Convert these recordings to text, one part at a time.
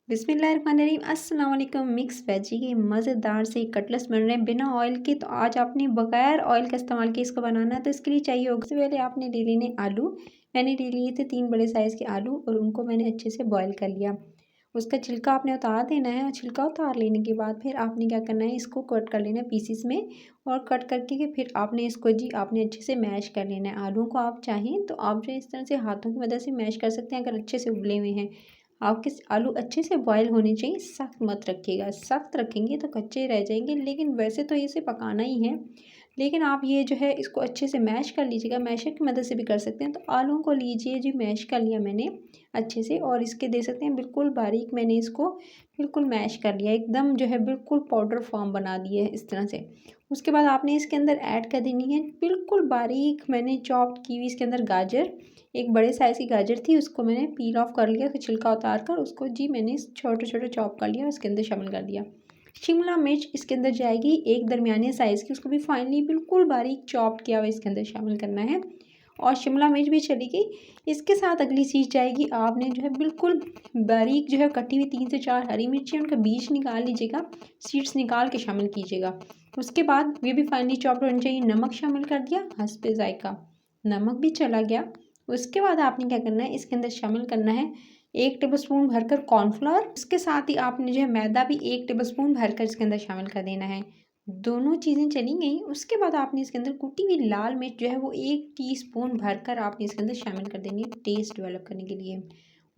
बिस्मिल्लाहिर्रहमानिर्रहीम अस्सलाम वालेकुम। मिक्स वेजी के मज़ेदार से कटलेट्स बन रहे हैं बिना ऑयल के। तो आज आपने बगैर ऑयल का इस्तेमाल किए इसको बनाना है। तो इसके लिए चाहिए होगा, सबसे पहले आपने ले लेने आलू। मैंने ले लिए थे 3 बड़े साइज़ के आलू और उनको मैंने अच्छे से बॉईल कर लिया। उसका छिलका आपने उतार देना है और छिलका उतार लेने के बाद फिर आपने क्या करना है, इसको कट कर लेना है पीसीस में। और कट करके के फिर आपने इसको आपने अच्छे से मैश कर लेना है। आलू को आप चाहें तो आप जो इस तरह से हाथों की मदद से मैश कर सकते हैं अगर अच्छे से उबले हुए हैं। आपके आलू अच्छे से बॉयल होने चाहिए, सख्त मत रखिएगा, सख्त रखेंगे तो कच्चे रह जाएंगे। लेकिन वैसे तो इसे पकाना ही है, लेकिन आप ये जो है इसको अच्छे से मैश कर लीजिएगा। मैशर की मदद से भी कर सकते हैं। तो आलूओं को लीजिए जी, मैश कर लिया मैंने अच्छे से, और इसके दे सकते हैं बिल्कुल बारीक। मैंने इसको बिल्कुल मैश कर लिया, एकदम जो है बिल्कुल पाउडर फॉर्म बना दिया है इस तरह से। उसके बाद आपने इसके अंदर ऐड कर देनी है बिल्कुल बारीक मैंने चॉप की हुई इसके अंदर गाजर। एक बड़े साइज़ की गाजर थी, उसको मैंने पील ऑफ कर लिया, फिर छिलका उतार कर उसको जी मैंने छोटे छोटे चॉप कर लिया और इसके अंदर शामिल कर दिया। शिमला मिर्च इसके अंदर जाएगी एक दरमियाने साइज़ की, उसको भी फाइनली बिल्कुल बारीक चॉप किया हुआ इसके अंदर शामिल करना है। और शिमला मिर्च भी चलेगी। इसके साथ अगली चीज़ जाएगी, आपने जो है बिल्कुल बारीक जो है कटी हुई 3 से 4 हरी मिर्ची, उनका बीज निकाल लीजिएगा, सीड्स निकाल के शामिल कीजिएगा। उसके बाद ये भी फाइनली चॉप्ड होनी चाहिए। नमक शामिल कर दिया हस्बे ज़ायका, नमक भी चला गया। उसके बाद आपने क्या करना है, इसके अंदर शामिल करना है 1 टेबलस्पून भरकर कॉर्नफ्लोर। उसके साथ ही आपने जो है मैदा भी 1 टेबलस्पून भरकर इसके अंदर शामिल कर देना है। दोनों चीज़ें चली गई। उसके बाद आपने इसके अंदर कुटी हुई लाल मिर्च जो है वो 1 टीस्पून भरकर आपने इसके अंदर शामिल कर देनी है टेस्ट डेवलप करने के लिए।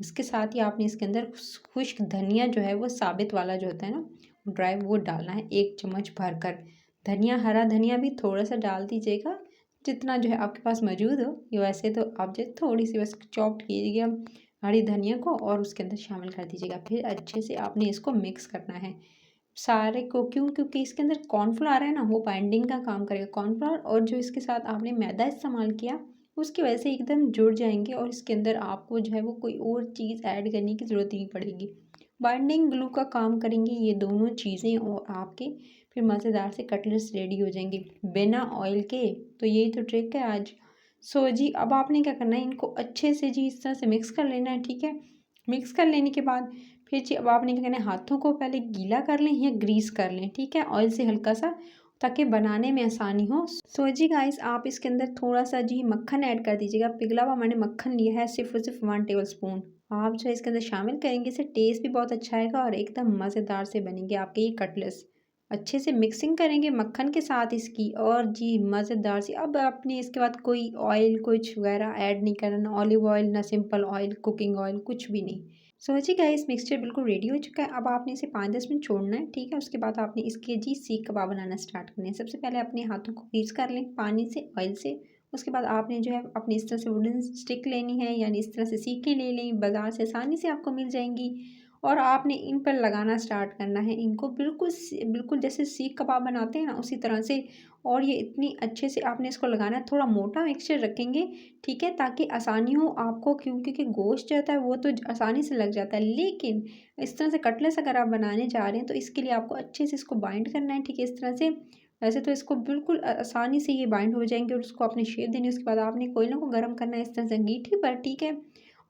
उसके साथ ही आपने इसके अंदर खुश्क धनिया जो है वो साबित वाला जो होता है ना, ड्राई, वो डालना है 1 चम्मच भरकर। धनिया, हरा धनिया भी थोड़ा सा डाल दीजिएगा, जितना जो है आपके पास मौजूद हो। ये वैसे तो आप जो थोड़ी सी बस चॉप्ड कीजिएगा हरी धनिया को और उसके अंदर शामिल कर दीजिएगा। फिर अच्छे से आपने इसको मिक्स करना है सारे को। क्योंकि इसके अंदर कॉर्नफ्लोर है ना, वो बाइंडिंग का काम करेगा। कॉर्नफ्लोर और जो इसके साथ आपने मैदा इस्तेमाल किया उसकी वजह से एकदम जुड़ जाएंगे और इसके अंदर आपको जो है वो कोई और चीज़ ऐड करने की ज़रूरत नहीं पड़ेगी। बाइंडिंग ग्लू का काम करेंगी ये दोनों चीज़ें और आपके फिर मज़ेदार से कटलेट्स रेडी हो जाएंगे बिना ऑयल के। तो यही तो ट्रिक है आज। सो जी, अब आपने क्या करना है, इनको अच्छे से जी इस तरह से मिक्स कर लेना है, ठीक है। मिक्स कर लेने के बाद फिर जी अब आपने क्या करना है, हाथों को पहले गीला कर लें या ग्रीस कर लें, ठीक है, ऑयल से हल्का सा, ताकि बनाने में आसानी हो। सो जी गाइस, आप इसके अंदर थोड़ा सा जी मक्खन ऐड कर दीजिएगा। पिघला हुआ मैंने मक्खन लिया है, सिर्फ और सिर्फ 1 टेबल स्पून। आप जो है इसके अंदर शामिल करेंगे, इससे टेस्ट भी बहुत अच्छा आएगा और एकदम मज़ेदार से बनेंगे आपके ये कटलेट्स। अच्छे से मिक्सिंग करेंगे मक्खन के साथ इसकी, और जी मज़ेदार सी। अब आपने इसके बाद कोई ऑयल कुछ वगैरह ऐड नहीं करना, ऑलिव ऑयल ना सिंपल ऑयल, कुकिंग ऑयल, कुछ भी नहीं। समझिए गाइस, मिक्सचर बिल्कुल रेडी हो चुका है। अब आपने इसे 5-10 मिनट छोड़ना है, ठीक है। उसके बाद आपने इसके जी सीख कबाब बनाना स्टार्ट करने हैं। सबसे पहले अपने हाथों को ग्रीस कर लें पानी से, ऑयल से। उसके बाद आपने जो है अपनी इस तरह से वुडन स्टिक लेनी है, यानी इस तरह से सीखें ले लें, बाज़ार से आसानी से आपको मिल जाएंगी। और आपने इन पर लगाना स्टार्ट करना है इनको, बिल्कुल बिल्कुल जैसे सीख कबाब बनाते हैं ना, उसी तरह से। और ये इतनी अच्छे से आपने इसको लगाना है, थोड़ा मोटा मिक्सचर रखेंगे, ठीक है, ताकि आसानी हो आपको। क्योंकि गोश्त जो होता है वो तो आसानी से लग जाता है, लेकिन इस तरह से कटलेट्स अगर आप बनाने जा रहे हैं तो इसके लिए आपको अच्छे से इसको बाइंड करना है, ठीक है, इस तरह से। वैसे तो इसको बिल्कुल आसानी से ये बाइंड हो जाएंगे और उसको आपने शेप देनी है। उसके बाद आपने कोयलों को गर्म करना है इस तरह से अंगीठी पर, ठीक है।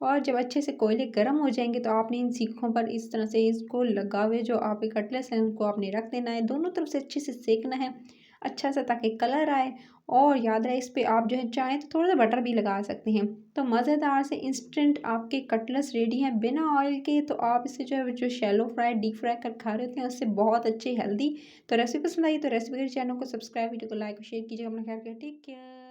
और जब अच्छे से कोयले गर्म हो जाएंगे तो आपने इन सीखों पर इस तरह से इसको लगा हुए जो आपके कटलेट्स हैं उनको आपने रख देना है। दोनों तरफ से अच्छे से सेकना है अच्छा सा, ताकि कलर आए। और याद रहे, इस पे आप जो है चाहें तो थोड़ा सा बटर भी लगा सकते हैं। तो मज़ेदार से इंस्टेंट आपके कटलेट्स रेडी हैं बिना ऑयल के। तो आप इसे जो है जो शैलो फ्राई, डीप फ्राई कर खा रहे होते हैं उससे बहुत अच्छे हेल्दी। तो रेसिपी पसंद आई तो रेसिपी के चैनल को सब्सक्राइब, वीडियो को लाइक और शेयर कीजिएगा। अपना ख्याल रखिए, टेक केयर।